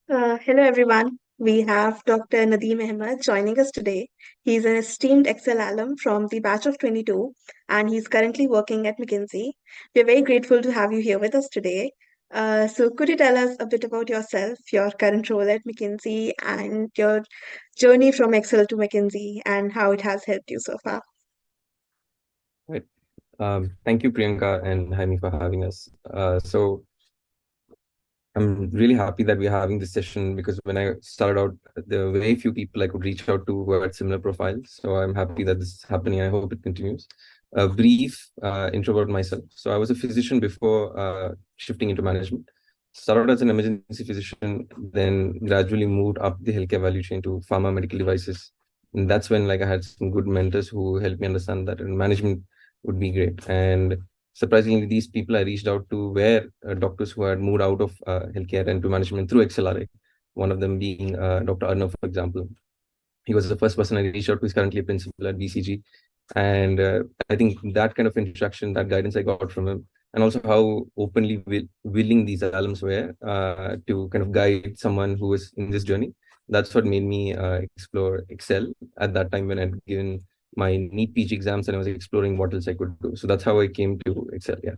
Hello, everyone. We have Dr. Nadeem Ahmed joining us today. He's an esteemed Excel alum from the batch of 22, and he's currently working at McKinsey. We're very grateful to have you here with us today. So, could you tell us a bit about yourself, your current role at McKinsey, and your journey from Excel to McKinsey, and how it has helped you so far? Right. Thank you, Priyanka and Jaime, for having us. I'm really happy that we're having this session because when I started out, there were very few people I could reach out to who had similar profiles. So I'm happy that this is happening. I hope it continues. A brief intro about myself. So I was a physician before shifting into management. Started as an emergency physician, then gradually moved up the healthcare value chain to pharma medical devices. And that's when I had some good mentors who helped me understand that management would be great. And surprisingly, these people I reached out to were doctors who had moved out of healthcare and to management through XLRI. One of them being Dr. Arnav, for example. He was the first person I reached out to. He's currently a principal at BCG. And I think that kind of introduction, that guidance I got from him, and also how openly willing these alums were to kind of guide someone who was in this journey. That's what made me explore Excel at that time when I'd given my NEET PG exams and I was exploring what else I could do. So that's how I came to Excel. Yeah.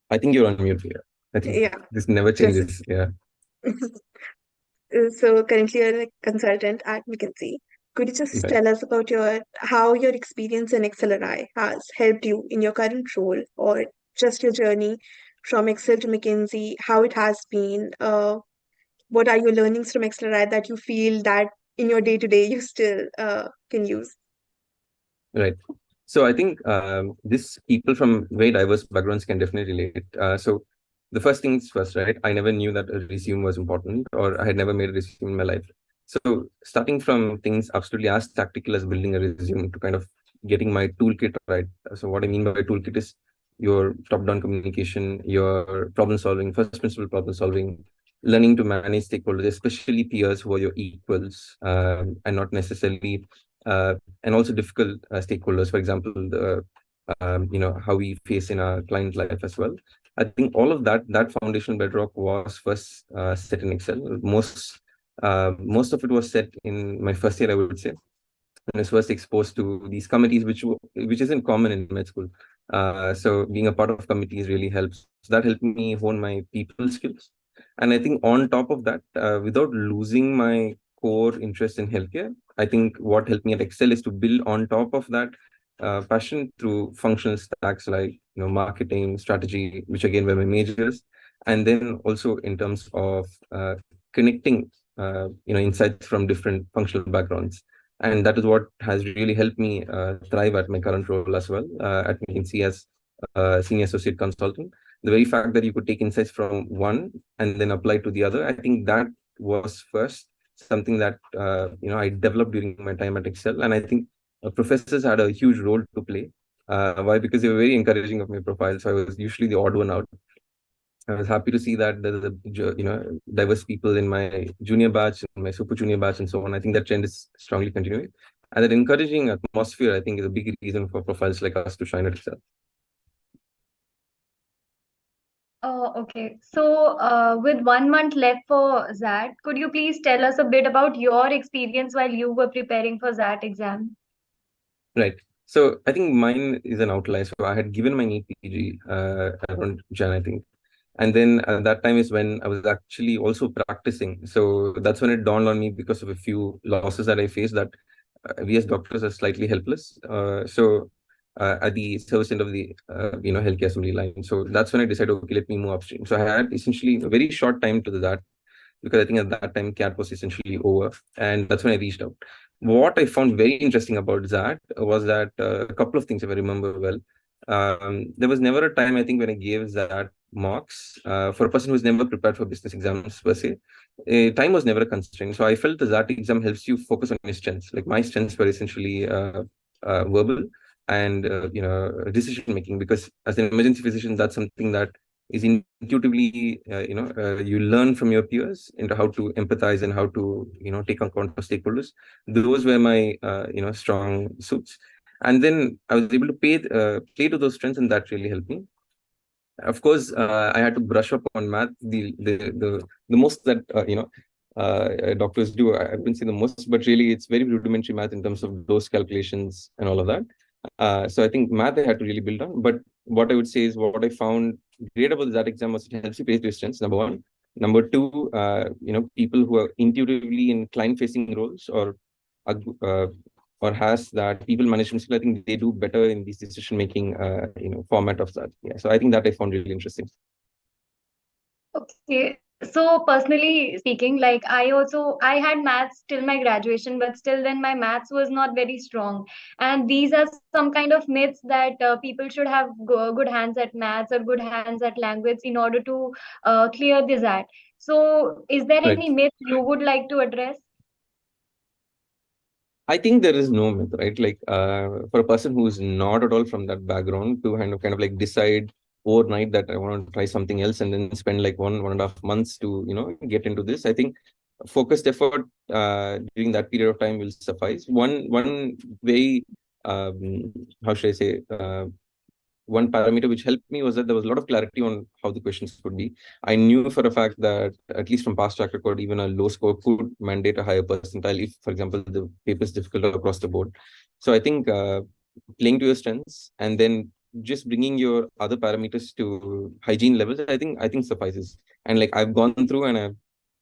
I think you're on mute here. I think Yeah, this never just changes. Yeah. so currently you're a consultant at McKinsey. Could you just Right. tell us about how your experience in XLRI has helped you in your current role, or just your journey from Excel to McKinsey, how it has been? What are your learnings from XLRI that you feel that in your day to day you still can use? Right. So I think this people from very diverse backgrounds can definitely relate. So the first things first, right? I never knew that a resume was important, or I had never made a resume in my life. So starting from things absolutely as tactical as building a resume to kind of getting my toolkit right. So what I mean by toolkit is your top-down communication, your problem solving, first principle problem solving, learning to manage stakeholders, especially peers who are your equals, and not necessarily and also difficult stakeholders. For example, the how we face in our client life as well. I think all of that foundational bedrock was first set in Excel. Most of it was set in my first year, I would say. When I was first exposed to these committees, which isn't common in med school. So being a part of committees really helps. So that helped me hone my people skills. And I think on top of that, without losing my core interest in healthcare, I think what helped me at Excel is to build on top of that passion through functional stacks like marketing, strategy, which again were my majors, and then also in terms of connecting insights from different functional backgrounds. And that is what has really helped me thrive at my current role as well at McKinsey as a senior associate consultant. The very fact that you could take insights from one and then apply to the other, I think that was first something that I developed during my time at Excel, and I think professors had a huge role to play. Why? Because they were very encouraging of my profile, so I was usually the odd one out. I was happy to see that there's diverse people in my junior batch, in my super junior batch, and so on. I think that trend is strongly continuing, and that encouraging atmosphere, I think, is a big reason for profiles like us to shine at Excel. Okay. So, with 1 month left for XAT, could you please tell us a bit about your experience while you were preparing for XAT exam? Right. So I think mine is an outlier. So I had given my NEET PG around Jan, I think. And then that time is when I was actually also practicing. So that's when it dawned on me because of a few losses that I faced that we as doctors are slightly helpless. At the service end of the healthcare assembly line. So that's when I decided, okay, let me move upstream. So I had essentially a very short time to that because I think at that time CAT was essentially over, and that's when I reached out. What I found very interesting about that was that a couple of things, if I remember well. There was never a time I think when I gave that marks for a person who's never prepared for business exams per se. Time was never a constraint, so I felt that exam helps you focus on your strengths. Like my strengths were essentially verbal and decision making, because as an emergency physician, that's something that is intuitively you learn from your peers into how to empathize and how to take account of stakeholders. Those were my strong suits, and then I was able to play to those strengths, and that really helped me. of course, I had to brush up on math. The most that doctors do, I wouldn't say the most, but really it's very rudimentary math in terms of dose calculations and all of that. So I think math I had to really build on. But what I would say is what I found great about that exam was it helps you place distance, number one. Number two, people who are intuitively in client-facing roles uh, or has that people management skill, I think they do better in these decision making, format of that. Yeah, so I think that I found really interesting. Okay, so personally speaking, like I had maths till my graduation, but still then my maths was not very strong. And these are some kind of myths that people should have good hands at maths or good hands at language in order to clear this at. So, is there any Right. myth you would like to address? I think there is no myth, right? Like for a person who is not at all from that background to kind of like decide overnight that I want to try something else and then spend like 1.5 months to get into this. I think focused effort during that period of time will suffice. One very how should I say one parameter which helped me was that there was a lot of clarity on how the questions could be. I knew for a fact that, at least from past track record, even a low score could mandate a higher percentile if, for example, the paper is difficult across the board. So I think playing to your strengths and then just bringing your other parameters to hygiene levels, I think suffices. And like I've gone through and I've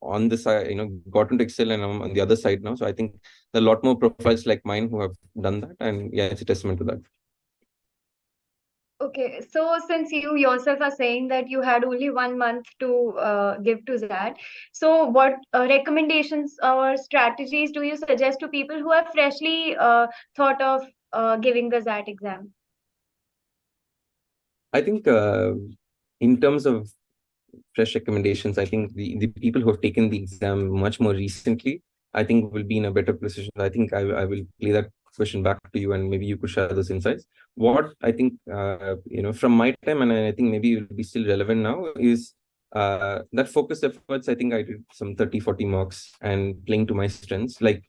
on the side, gotten to Excel and I'm on the other side now. So I think there are a lot more profiles like mine who have done that. And yeah, it's a testament to that. Okay, so since you yourself are saying that you had only 1 month to give to that, so what recommendations or strategies do you suggest to people who have freshly thought of giving the XAT exam? I think in terms of fresh recommendations, I think the people who have taken the exam much more recently, I think will be in a better position. I think I will play that question back to you and maybe you could share those insights. What I think, from my time, and I think maybe it will be still relevant now, is that focused efforts. I think I did some 30, 40 marks and playing to my strengths. Like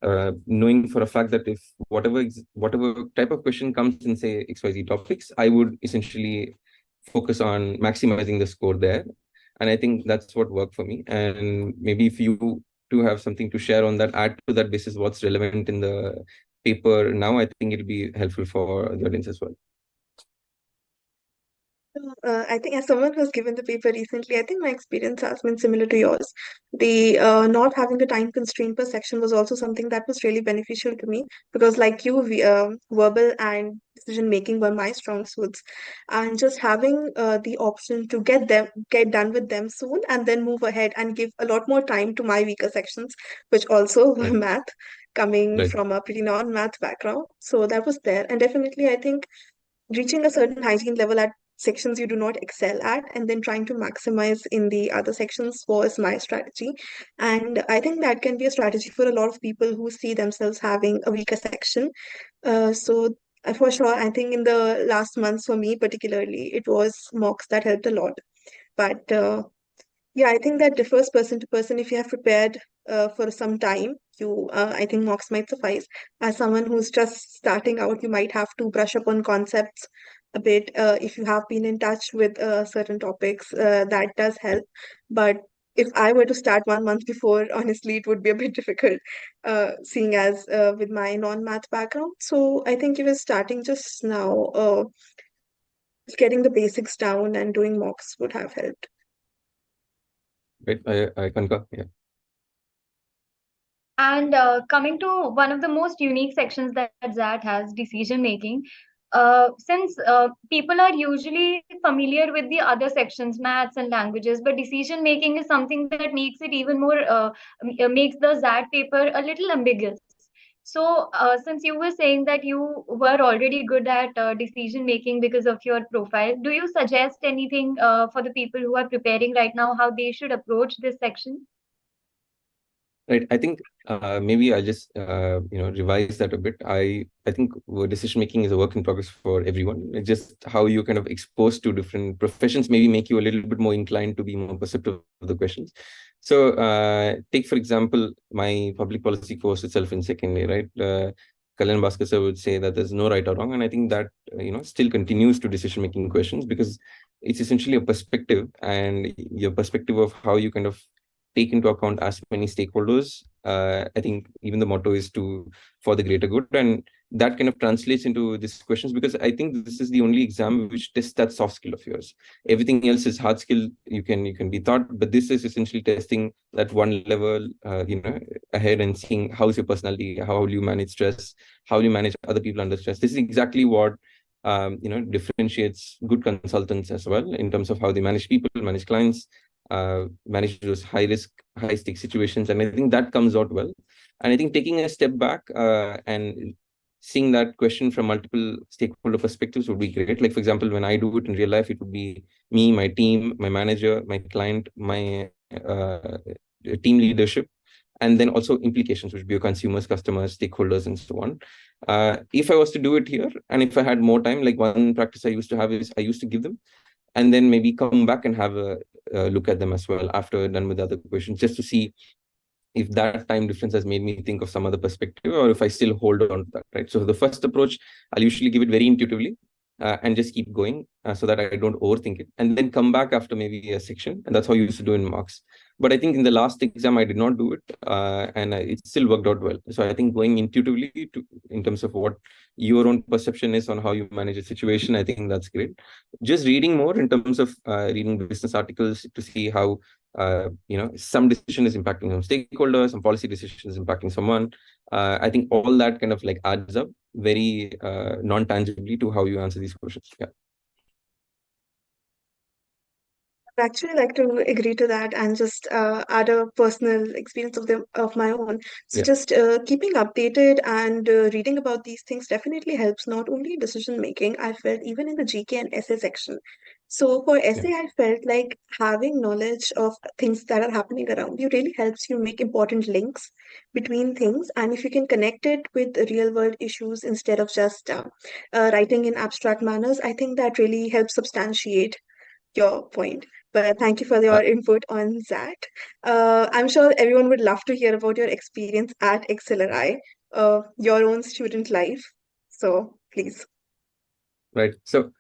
knowing for a fact that if whatever type of question comes in say XYZ topics, I would essentially focus on maximizing the score there. And I think that's what worked for me. And maybe if you do have something to share on that, add to that basis what's relevant in the paper now, I think it'll be helpful for the audience as well. I think as someone who's given the paper recently, I think my experience has been similar to yours. The not having a time constraint per section was also something that was really beneficial to me because, like you, verbal and decision making were my strong suits, and just having the option to get done with them soon, and then move ahead and give a lot more time to my weaker sections, which also were Right. math, coming Right. from a pretty non-math background. So that was there, and definitely, I think reaching a certain hygiene level at sections you do not excel at and then trying to maximize in the other sections was my strategy, and I think that can be a strategy for a lot of people who see themselves having a weaker section. For sure, I think in the last months for me particularly it was mocks that helped a lot, but yeah, I think that differs person to person. If you have prepared for some time, I think mocks might suffice. As someone who's just starting out, you might have to brush up on concepts a bit. If you have been in touch with certain topics, that does help. But if I were to start 1 month before, honestly, it would be a bit difficult, seeing as with my non-math background. So I think if you're starting just now, getting the basics down and doing mocks would have helped. Right. I concur. Yeah. And coming to one of the most unique sections that XAT has, decision making, since people are usually familiar with the other sections, maths and languages, but decision making is something that makes it even more, makes the XAT paper a little ambiguous. So, since you were saying that you were already good at decision making because of your profile, do you suggest anything for the people who are preparing right now, how they should approach this section? Right. I think maybe I'll just revise that a bit. I think decision making is a work in progress for everyone. It's just how you kind of exposed to different professions maybe make you a little bit more inclined to be more perceptive of the questions. So take for example my public policy course itself in second year, right? Kalyan Bhaskar sir would say that there's no right or wrong, and I think that still continues to decision making questions, because it's essentially a perspective, and your perspective of how you kind of take into account as many stakeholders. I think even the motto is to for the greater good, and that kind of translates into these questions, because I think this is the only exam which tests that soft skill of yours. Everything else is hard skill. You can be taught, but this is essentially testing that one level, ahead, and seeing how's your personality, how will you manage stress, how will you manage other people under stress. This is exactly what differentiates good consultants as well, in terms of how they manage people, manage clients, manage those high risk, high stake situations. And I think that comes out well. And I think taking a step back and seeing that question from multiple stakeholder perspectives would be great. Like, for example, when I do it in real life, it would be me, my team, my manager, my client, my team leadership, and then also implications, which would be your consumers, customers, stakeholders, and so on. If I was to do it here, and if I had more time, like one practice I used to have is I used to give them, and then maybe come back and have a look at them as well after done with the other questions, just to see if that time difference has made me think of some other perspective, or if I still hold on to that, right? So the first approach, I'll usually give it very intuitively, and just keep going, so that I don't overthink it, and then come back after maybe a section. And that's how you used to do in marks. But I think in the last exam, I did not do it, and it still worked out well. So I think going intuitively in terms of what your own perception is on how you manage a situation, I think that's great. Just reading more in terms of reading business articles to see how some decision is impacting some stakeholders, some policy decision is impacting someone. I think all that kind of like adds up very non-tangibly to how you answer these questions. Yeah. I'd actually like to agree to that and just add a personal experience of my own. So Yeah. just keeping updated and reading about these things definitely helps, not only decision making, I felt even in the GK and essay section. So for essay, I felt like having knowledge of things that are happening around you really helps you make important links between things. And if you can connect it with real world issues instead of just writing in abstract manners, I think that really helps substantiate your point. But thank you for Uh, your input on that. I'm sure everyone would love to hear about your experience at XLRI, your own student life. So please. Right. So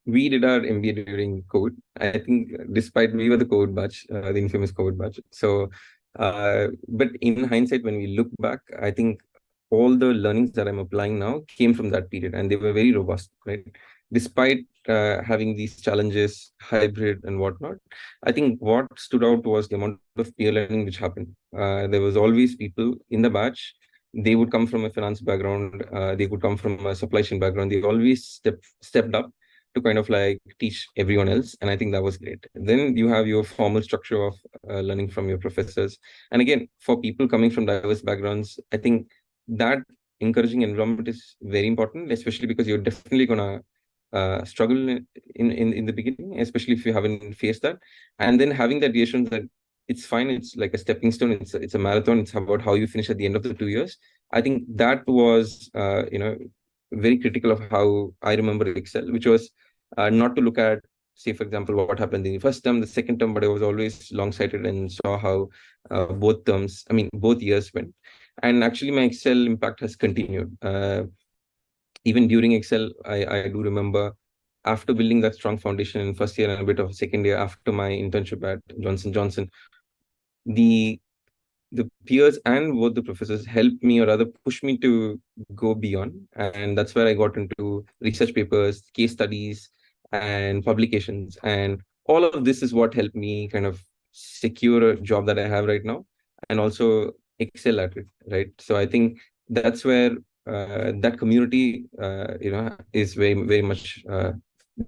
we did our MBA during COVID. I think despite we were the COVID batch, the infamous COVID batch. So, but in hindsight, when we look back, I think all the learnings that I'm applying now came from that period, and they were very robust, right? Despite having these challenges, hybrid and whatnot, I think what stood out was the amount of peer learning which happened. There was always people in the batch. They would come from a finance background, they would come from a supply chain background. They always stepped up to kind of like teach everyone else, and I think that was great. Then you have your formal structure of learning from your professors, and again, for people coming from diverse backgrounds, I think that encouraging environment is very important, especially because you're definitely gonna struggle in the beginning, especially if you haven't faced that. And then having that reassurance that it's fine, it's like a stepping stone, it's a marathon, it's about how you finish at the end of the 2 years. I think that was very critical of how I remember Excel, which was not to look at, say, for example, what happened in the first term, the second term, but I was always long-sighted and saw how both years went. And actually my Excel impact has continued. Even during Excel, I do remember after building that strong foundation in first year and a bit of second year after my internship at Johnson Johnson, the the peers and both the professors helped me, or rather push me to go beyond. And that's where I got into research papers, case studies, and publications. And all of this is what helped me kind of secure a job that I have right now, and also excel at it, right? So I think that's where that community, is very, very much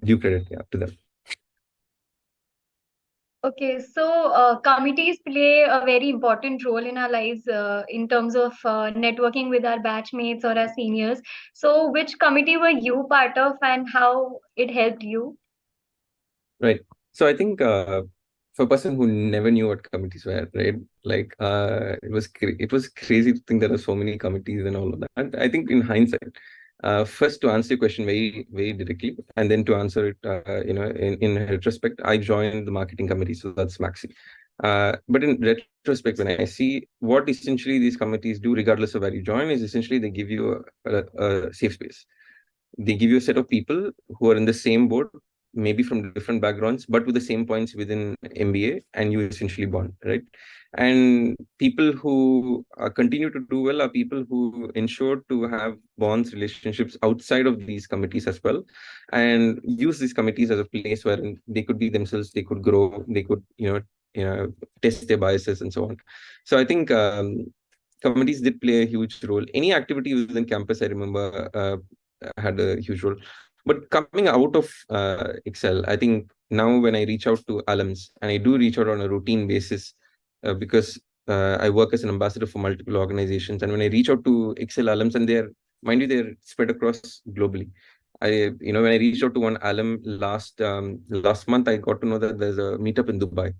due credit, yeah, to them. Okay, so committees play a very important role in our lives in terms of networking with our batchmates or our seniors. So, which committee were you part of and how it helped you? Right. So I think for a person who never knew what committees were, right? Like it was crazy to think there are so many committees and all of that. And I think in hindsight, first to answer your question very, very directly, and then to answer it, in retrospect, I joined the marketing committee. So that's Maxi. But in retrospect, when I see what essentially these committees do, regardless of where you join, is essentially they give you a safe space. They give you a set of people who are in the same boat, maybe from different backgrounds, but with the same points within MBA, and you essentially bond, right? And people who continue to do well are people who ensure to have bonds, relationships outside of these committees as well, and use these committees as a place where they could be themselves, they could grow, they could, test their biases and so on. So I think committees did play a huge role. Any activity within campus, I remember, had a huge role. But coming out of Excel, I think now when I reach out to alums, and I do reach out on a routine basis, because I work as an ambassador for multiple organizations, and when I reach out to Excel alums, and mind you, they're spread across globally. When I reached out to one alum last month, I got to know that there's a meetup in Dubai,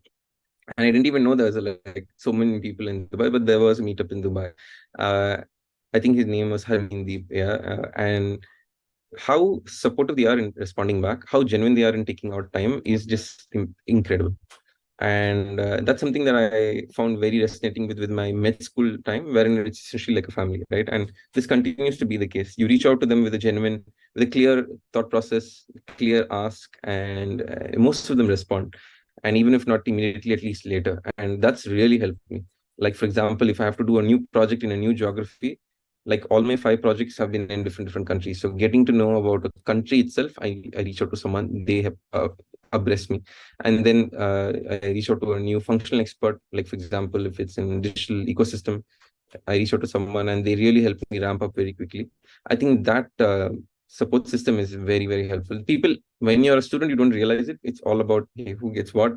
and I didn't even know there was like so many people in Dubai, but there was a meetup in Dubai. Uh, I think his name was Harmindeep, yeah, and how supportive they are in responding back, how genuine they are in taking out time is just incredible. And that's something that I found very resonating with my med school time, wherein it's essentially like a family, right? And this continues to be the case. You reach out to them with a clear thought process, clear ask, and most of them respond. And even if not immediately, at least later. And that's really helped me. Like, for example, if I have to do a new project in a new geography, like all my 5 projects have been in different countries. So getting to know about a country itself, I reach out to someone, they have abreast me. And then I reach out to a new functional expert, like for example, if it's in digital ecosystem, I reach out to someone and they really help me ramp up very quickly. I think that support system is very, very helpful. People, when you're a student, you don't realize it. It's all about, hey, who gets what,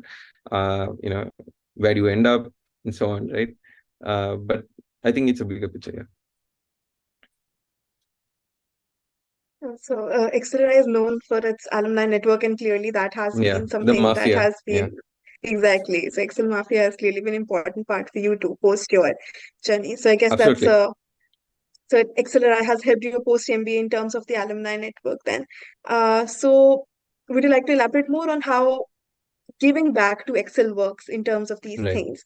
where do you end up, and so on, right? But I think it's a bigger picture, yeah. So, XLRI is known for its alumni network, and clearly that has Yeah, been the something that mafia. has Yeah, been exactly. So, Excel Mafia has clearly been an important part for you to post your journey. So, I guess that's absolutely. so XLRI has helped you post MBA in terms of the alumni network then. So, would you like to elaborate more on how giving back to Excel works in terms of these Right. things?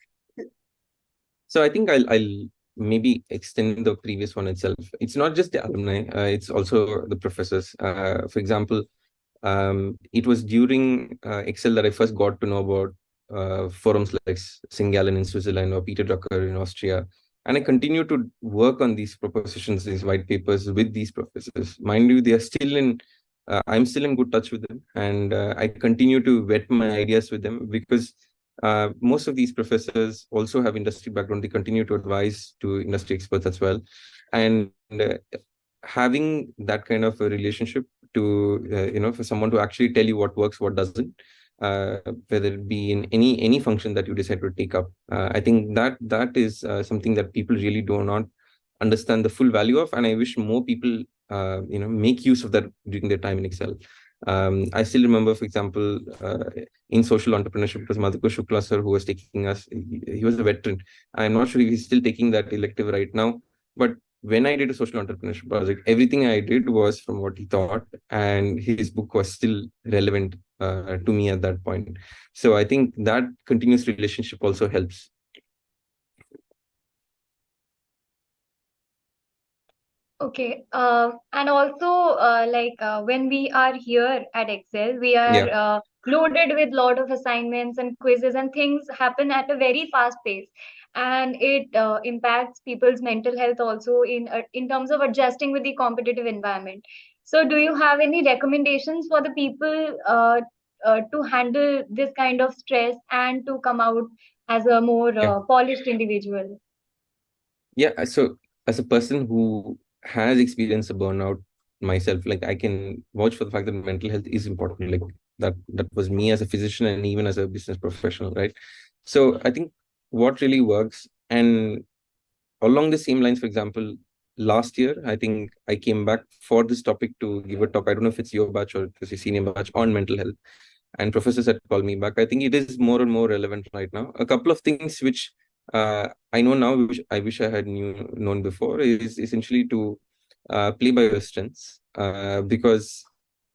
So I think I'll maybe extend the previous one itself. It's not just the alumni, it's also the professors. For example, it was during Excel that I first got to know about forums like Singalen in Switzerland or Peter Drucker in Austria. And I continue to work on these propositions, these white papers with these professors. Mind you, they are still I'm still in good touch with them. And I continue to vet my ideas with them because most of these professors also have industry background. They continue to advise to industry experts as well. And having that kind of a relationship to for someone to actually tell you what works, what doesn't, whether it be in any function that you decide to take up, I think that is something that people really do not understand the full value of, and I wish more people make use of that during their time in Excel. I still remember, for example, in social entrepreneurship, it was Madhukar Shukla sir who was taking us. He was a veteran. I'm not sure if he's still taking that elective right now, but when I did a social entrepreneurship project, everything I did was from what he thought, and his book was still relevant to me at that point. So I think that continuous relationship also helps. Okay. And also, when we are here at Excel, we are Yeah, loaded with lot of assignments and quizzes, and things happen at a very fast pace, and it impacts people's mental health also in terms of adjusting with the competitive environment. So, do you have any recommendations for the people to handle this kind of stress and to come out as a more yeah, polished individual? yeah. So as a person who has experienced a burnout myself, like I can vouch for the fact that mental health is important. Like that was me as a physician and even as a business professional, right? So I think what really works, and along the same lines, for example, last year, I think I came back for this topic to give a talk. I don't know if it's your batch or it's your senior batch on mental health. And professors had called me back. I think it is more and more relevant right now. A couple of things which I know now, which I wish I had known before, is essentially to play by your strengths, because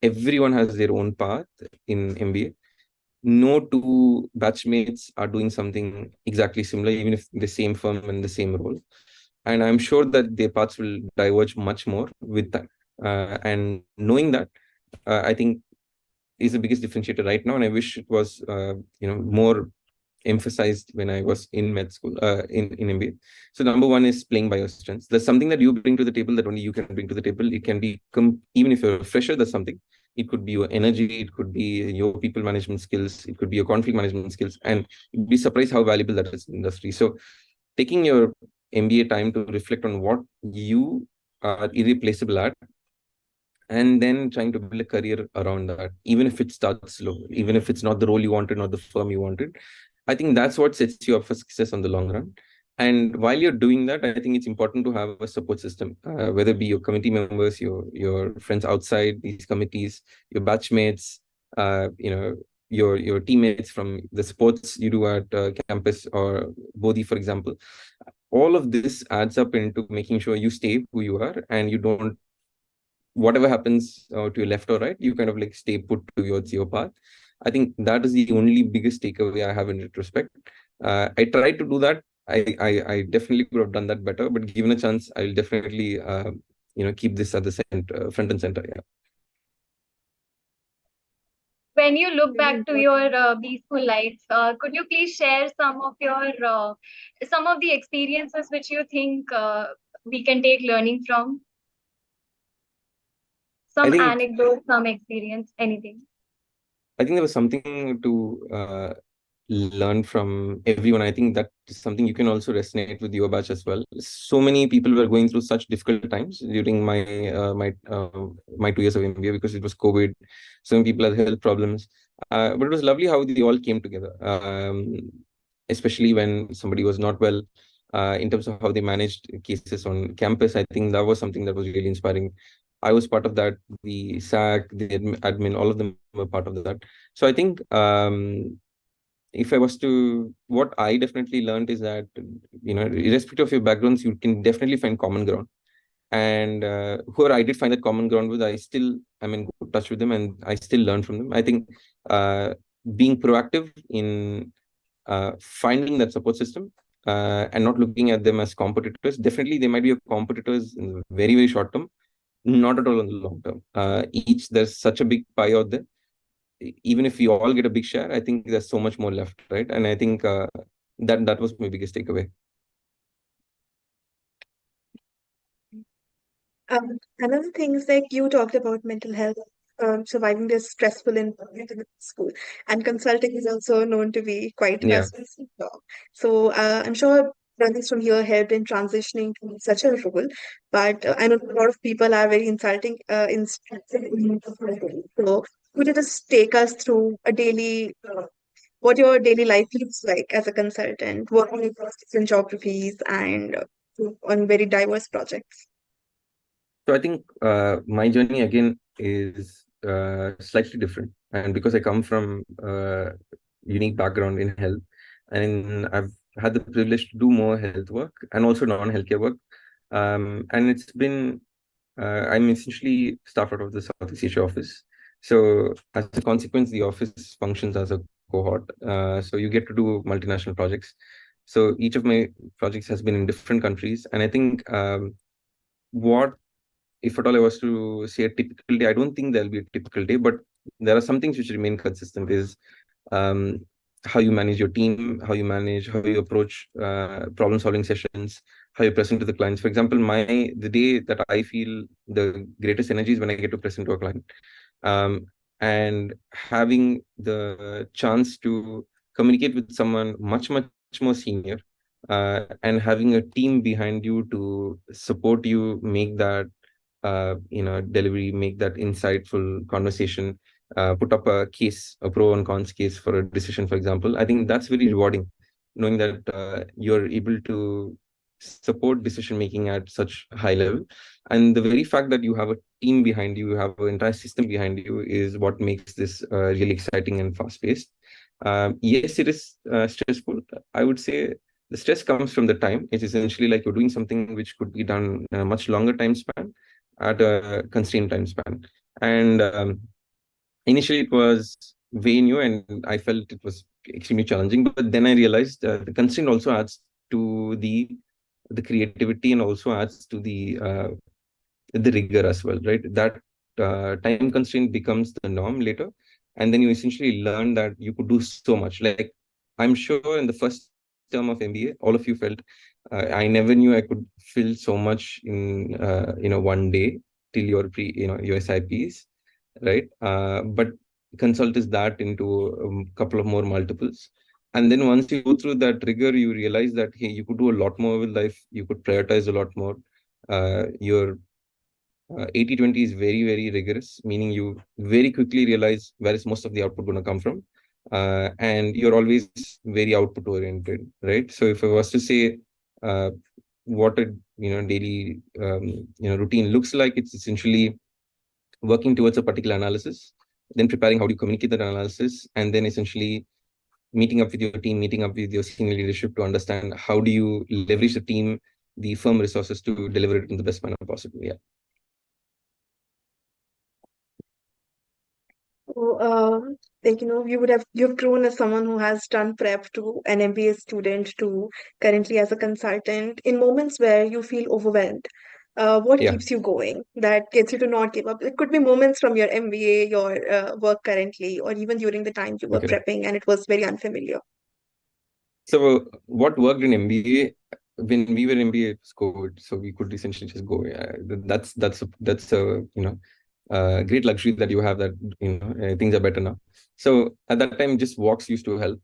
everyone has their own path in MBA. no two batchmates are doing something exactly similar, even if the same firm and the same role. And I'm sure that their paths will diverge much more with time. And knowing that, I think is the biggest differentiator right now. And I wish it was, more emphasized when I was in med school, in MBA. So number one is playing by your strengths. There's something that you bring to the table that only you can bring to the table. It can be, even if you're a fresher, there's something. It could be your energy, it could be your people management skills, it could be your conflict management skills, and you'd be surprised how valuable that is in the industry. So taking your MBA time to reflect on what you are irreplaceable at, and then trying to build a career around that, even if it starts slow, even if it's not the role you wanted, not the firm you wanted. I think that's what sets you up for success on the long run. And while you're doing that, I think it's important to have a support system, whether it be your committee members, your friends outside these committees, your batchmates, your teammates from the sports you do at campus or Bodhi, for example. All of this adds up into making sure you stay who you are, and you don't, whatever happens to your left or right, you kind of like stay put towards your path. I think that is the only biggest takeaway I have in retrospect. I tried to do that. I definitely could have done that better, but given a chance, I'll definitely keep this at the center, front and center. Yeah. When you look back to your B school life, could you please share some of the experiences which you think we can take learning from? I Some think anecdote, some experience, anything. I think there was something to learn from everyone. I think that is something you can also resonate with your batch as well. So many people were going through such difficult times during my 2 years of MBA, because it was COVID. So many people had health problems, but it was lovely how they all came together. Especially when somebody was not well. In terms of how they managed cases on campus, I think that was something that was really inspiring. I was part of that. The SAC, the admin, all of them were part of that. So I think if I was to, what I definitely learned is that, irrespective of your backgrounds, you can definitely find common ground. And whoever I did find that common ground with, I still am in good touch with them, and I still learn from them. I think being proactive in finding that support system, and not looking at them as competitors. Definitely, they might be your competitors in the very, very short term, not at all in the long term. There's such a big pie out there. Even if we all get a big share, I think there's so much more left, right? And I think that was my biggest takeaway. Another thing is like you talked about mental health, surviving this stressful environment in school, and consulting is also known to be quite a Yeah. stressful job. So I'm sure learnings from here helped in transitioning to such a role. But I know a lot of people are very in so could you just take us through what your daily life looks like as a consultant, working across different geographies and on very diverse projects? So I think my journey again is slightly different, and because I come from a unique background in health, and I've had the privilege to do more health work and also non-healthcare work, and it's been I'm essentially staff out of the Southeast Asia office. So as a consequence, the office functions as a cohort. So you get to do multinational projects. So each of my projects has been in different countries, and I think what if at all I was to say a typical day, I don't think there'll be a typical day, but there are some things which remain consistent. Is um, how you manage your team, how you approach problem-solving sessions, how you present to the clients. For example, the day that I feel the greatest energy is when I get to present to a client, um, and having the chance to communicate with someone much, much more senior, and having a team behind you to support you make that delivery, make that insightful conversation, put up a case, a pro and cons case for a decision, for example. I think that's very rewarding, knowing that you're able to support decision making at such high level. And the very fact that you have a team behind you, you have an entire system behind you, is what makes this really exciting and fast paced. Yes, it is stressful. I would say the stress comes from the time. It's essentially like you're doing something which could be done in a much longer time span at a constrained time span. And initially, it was way new, and I felt it was extremely challenging. But then I realized the constraint also adds to the creativity and also adds to the rigor as well, right? That time constraint becomes the norm later, and then you essentially learn that you could do so much. Like, I'm sure in the first term of MBA, all of you felt I never knew I could fill so much in 1 day till your your SIPs, right? But consult is that into a couple of more multiples. And then once you go through that rigor, you realize that, hey, you could do a lot more with life. You could prioritize a lot more. Your 80/20 is very, very rigorous, meaning you very quickly realize where is most of the output going to come from. And you're always very output oriented, right? So if I was to say uh, what a daily routine looks like, it's essentially working towards a particular analysis, then preparing how do you communicate that analysis, and then essentially meeting up with your team, meeting up with your senior leadership to understand how do you leverage the team, the firm resources to deliver it in the best manner possible. Yeah. So, like, you've grown as someone who has done prep to an MBA student to currently as a consultant. In moments where you feel overwhelmed, what Yeah. keeps you going? That gets you to not give up. It could be moments from your MBA, your work currently, or even during the time you were Okay. prepping and it was very unfamiliar. So what worked in MBA, when we were in MBA, it was COVID, so we could essentially just go. That's a great luxury that you have, that things are better now. So at that time, just walks used to help.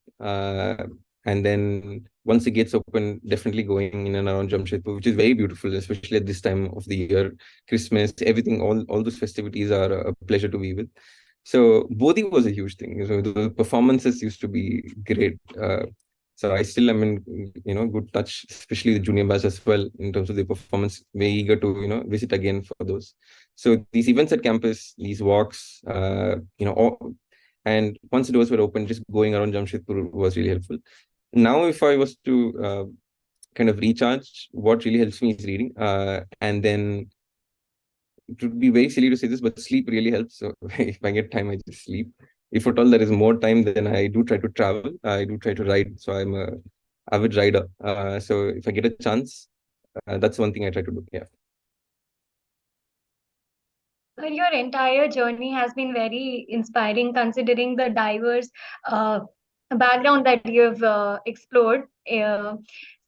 And then once the gates open, definitely going in and around Jamshedpur, which is very beautiful, especially at this time of the year, Christmas, everything, all those festivities are a pleasure to be with. So Bodhi was a huge thing. So the performances used to be great. So I still am in good touch, especially the junior batch as well, in terms of the performance. Very eager to visit again for those. So these events at campus, these walks, and once the doors were open, just going around Jamshedpur was really helpful. Now, if I was to kind of recharge, what really helps me is reading, and then it would be very silly to say this, but sleep really helps. So if I get time, I just sleep. If at all there is more time, then I do try to travel. I do try to ride. So I'm a avid rider. So if I get a chance, that's one thing I try to do. Yeah. Well, your entire journey has been very inspiring considering the diverse uh, background that you've explored. Is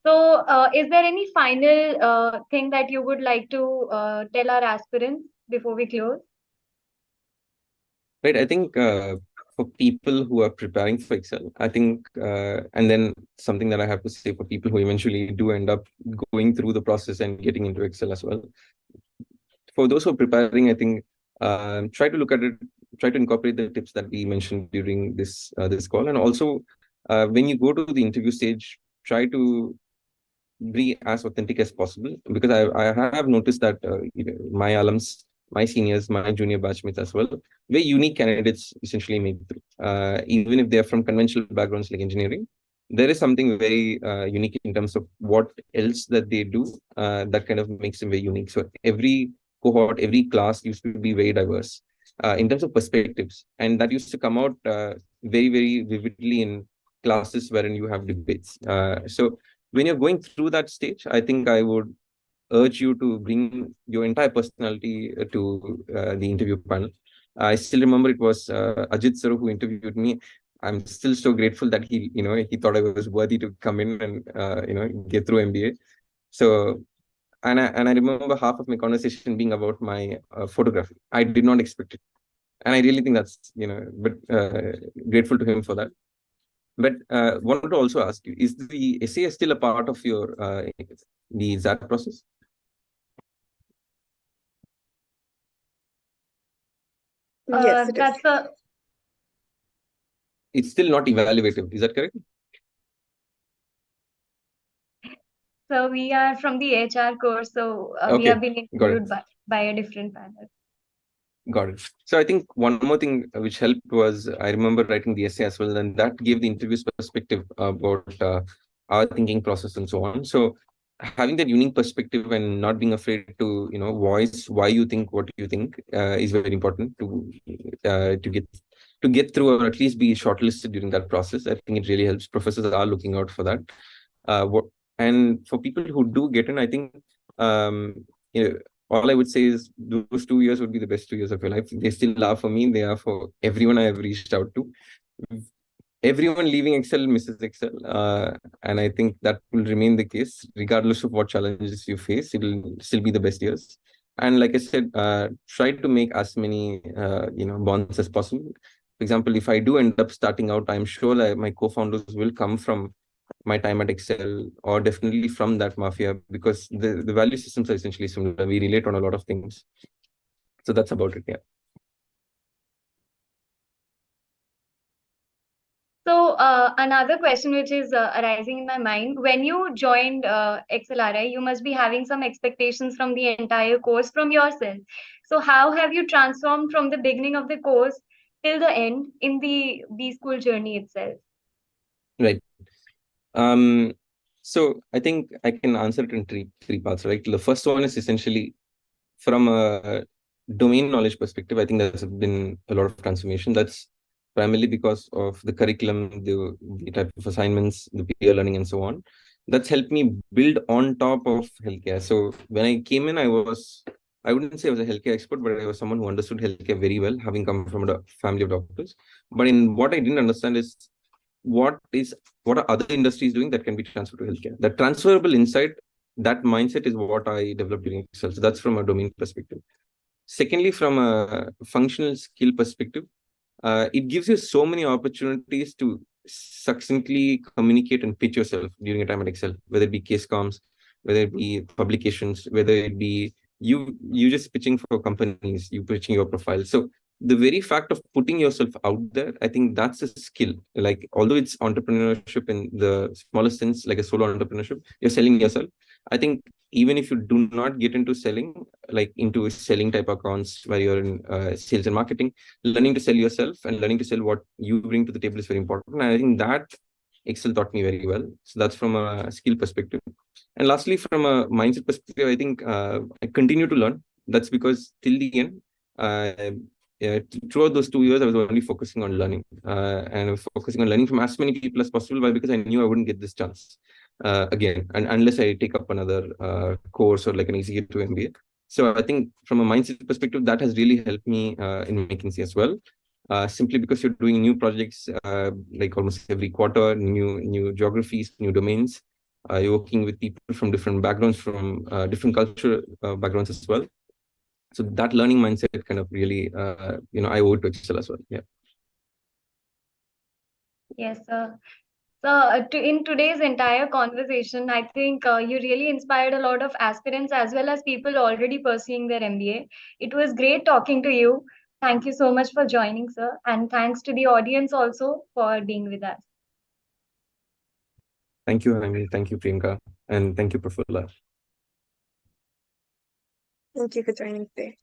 there any final thing that you would like to tell our aspirants before we close? Right. I think for people who are preparing for Excel, I think, and then something that I have to say for people who eventually do end up going through the process and getting into Excel as well. For those who are preparing, I think try to look at it, try to incorporate the tips that we mentioned during this call, and also when you go to the interview stage, try to be as authentic as possible, because I have noticed that my alums, my seniors, my junior batchmates as well, very unique candidates essentially make through. Even if they're from conventional backgrounds like engineering, there is something very unique in terms of what else that they do that kind of makes them very unique. So every cohort, every class used to be very diverse in terms of perspectives, and that used to come out very, very vividly in classes wherein you have debates. So when you're going through that stage, I think I would urge you to bring your entire personality to the interview panel. I still remember it was Ajit sir who interviewed me. I'm still so grateful that he thought I was worthy to come in and get through MBA. So and I remember half of my conversation being about my photography. I did not expect it, and I really think that's but grateful to him for that. But wanted to also ask you, is the essay still a part of your the XAT process? Yes, it is. That's a It's still not evaluative. Is that correct? So we are from the HR course, so we Okay, have been got it. interviewed by a different panel. Got it. So I think one more thing which helped was I remember writing the essay as well, and that gave the interviews perspective about our thinking process and so on. So having that unique perspective and not being afraid to voice why you think what you think is very important to get to get through or at least be shortlisted during that process. I think it really helps. Professors are looking out for that. And for people who do get in, I think you know, all I would say is those 2 years would be the best 2 years of your life. They still are for me. They are for everyone I have reached out to. Everyone leaving Excel misses Excel. And I think that will remain the case, regardless of what challenges you face. It will still be the best years. And like I said, try to make as many bonds as possible. For example, if I do end up starting out, I'm sure that my co-founders will come from my time at Excel or definitely from that mafia, because the value systems are essentially similar. We relate on a lot of things. So that's about it. Yeah. So another question which is arising in my mind, when you joined XLRI, you must be having some expectations from the entire course from yourself. So how have you transformed from the beginning of the course till the end in the B-School journey itself? Right. So I think I can answer it in three parts, right? The first one is essentially from a domain knowledge perspective. I think there's been a lot of transformation. That's primarily because of the curriculum, the type of assignments, the peer learning, and so on. That's helped me build on top of healthcare. So when I came in, I wouldn't say I was a healthcare expert, but I was someone who understood healthcare very well, having come from a family of doctors. But in what I didn't understand is what are other industries doing that can be transferred to healthcare. That transferable insight, that mindset is what I developed during Excel. So that's from a domain perspective. Secondly, from a functional skill perspective, it gives you so many opportunities to succinctly communicate and pitch yourself during a time at Excel, whether it be case comms, whether it be publications, whether it be you just pitching for companies, you pitching your profile. So the very fact of putting yourself out there, I think that's a skill. Like, although it's entrepreneurship in the smallest sense, like a solo entrepreneurship, you're selling yourself. I think even if you do not get into selling, like into selling type accounts where you're in sales and marketing, learning to sell yourself and learning to sell what you bring to the table is very important. And I think that Excel taught me very well. So that's from a skill perspective. And lastly, from a mindset perspective, I think I continue to learn. That's because till the end, uh, throughout those 2 years, I was only focusing on learning, and I was focusing on learning from as many people as possible. Why? Because I knew I wouldn't get this chance again, and unless I take up another course or like an executive MBA. So I think from a mindset perspective, that has really helped me in McKinsey as well. Simply because you're doing new projects like almost every quarter, new geographies, new domains. You're working with people from different backgrounds, from different cultural backgrounds as well. So that learning mindset kind of really, I owe it to Excel as well. Yeah. Yes, sir. So, in today's entire conversation, I think you really inspired a lot of aspirants as well as people already pursuing their MBA. It was great talking to you. Thank you so much for joining, sir. And thanks to the audience also for being with us. Thank you, Amy. Thank you, Priyanka. And thank you, Prafulla. Thank you for joining today.